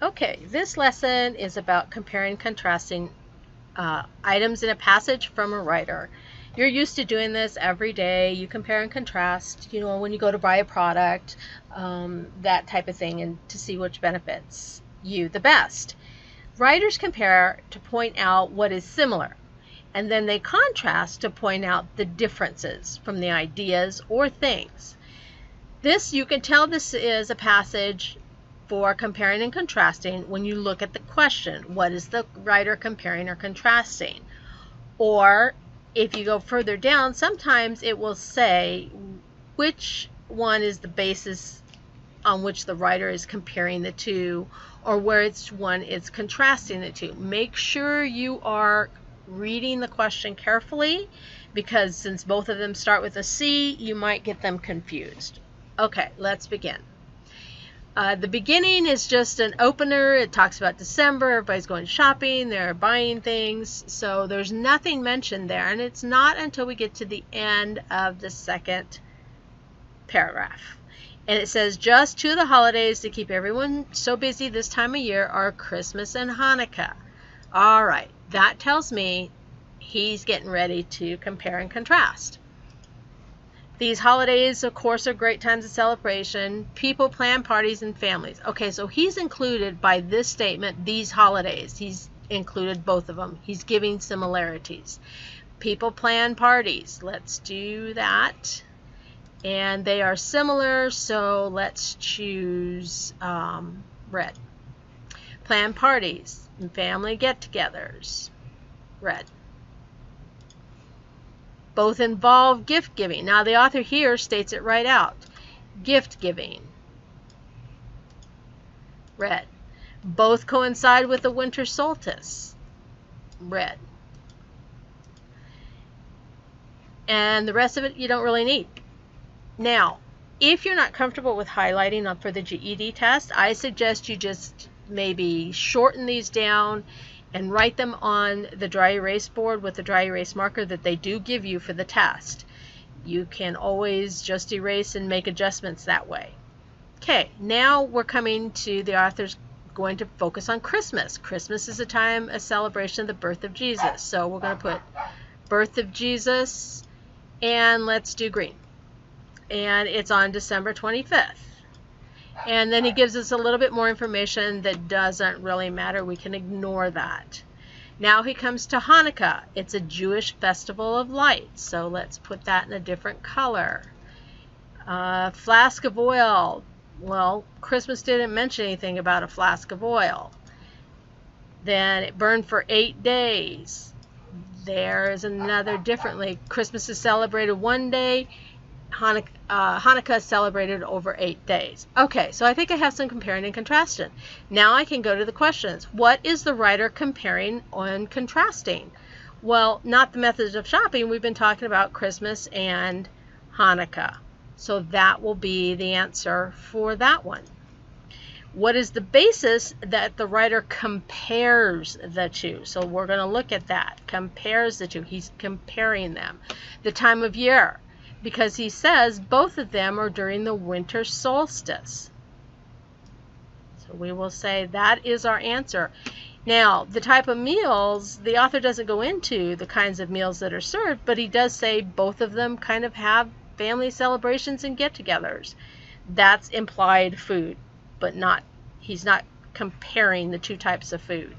Okay, this lesson is about comparing and contrasting items in a passage from a writer. You're used to doing this every day. You compare and contrast, when you go to buy a product, that type of thing, and to see which benefits you the best. Writers compare to point out what is similar, and then they contrast to point out the differences from the ideas or things. You can tell this is a passage for comparing and contrasting when you look at the question. What is the writer comparing or contrasting? Or if you go further down, sometimes it will say which one is the basis on which the writer is comparing the two, or which one is contrasting the two. Make sure you are reading the question carefully, because since both of them start with a C, you might get them confused. Okay, let's begin. The beginning is just an opener. It talks about December. Everybody's going shopping. They're buying things. So there's nothing mentioned there. And it's not until we get to the end of the second paragraph. And it says, just two of the holidays to keep everyone so busy this time of year are Christmas and Hanukkah. All right, that tells me he's getting ready to compare and contrast. These holidays, of course, are great times of celebration. People plan parties and families. Okay, so he's included by this statement, these holidays. He's included both of them. He's giving similarities. People plan parties. Let's do that. And they are similar, so let's choose red. Plan parties and family get-togethers. Red. Both involve gift giving. Now the author here states it right out. Gift giving. Red. Both coincide with the winter solstice. Red. And the rest of it you don't really need. Now, if you're not comfortable with highlighting for the GED test, I suggest you just maybe shorten these down and write them on the dry erase board with the dry erase marker that they do give you for the test. You can always just erase and make adjustments that way. Okay, now we're coming to the author's going to focus on Christmas. Christmas is a time, a celebration of the birth of Jesus. So we're going to put birth of Jesus, and let's do green. And it's on December 25th. And then he gives us a little bit more information that doesn't really matter. We can ignore that. Now he comes to Hanukkah. It's a Jewish festival of lights. So let's put that in a different color. Flask of oil. Well, Christmas didn't mention anything about a flask of oil. Then it burned for 8 days. There is another differently. Christmas is celebrated one day. Hanukkah is celebrated over 8 days. Okay, so I think I have some comparing and contrasting. Now I can go to the questions. What is the writer comparing and contrasting? Well, not the methods of shopping. We've been talking about Christmas and Hanukkah. So that will be the answer for that one. What is the basis that the writer compares the two? So we're going to look at that. Compares the two. He's comparing them. The time of year, because he says both of them are during the winter solstice. So we will say that is our answer. Now, the type of meals, the author doesn't go into the kinds of meals that are served, but he does say both of them kind of have family celebrations and get-togethers. That's implied food, but he's not comparing the two types of food.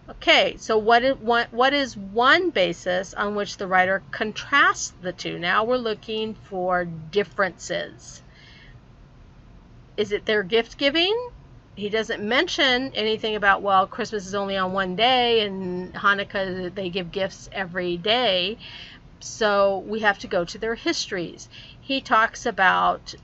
Okay, so what is one basis on which the writer contrasts the two? Now we're looking for differences. Is it their gift giving? He doesn't mention anything about, well, Christmas is only on one day and Hanukkah they give gifts every day. So we have to go to their histories. He talks about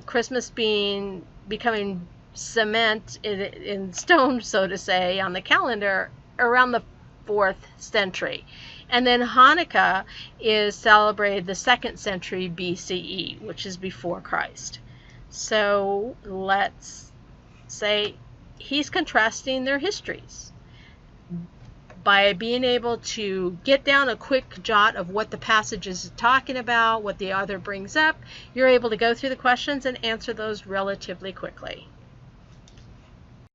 Christmas becoming cement in stone, so to say, on the calendar around the 4th century. And then Hanukkah is celebrated the 2nd century BCE, which is before Christ. So let's say he's contrasting their histories. By being able to get down a quick jot of what the passage is talking about, what the author brings up, you're able to go through the questions and answer those relatively quickly.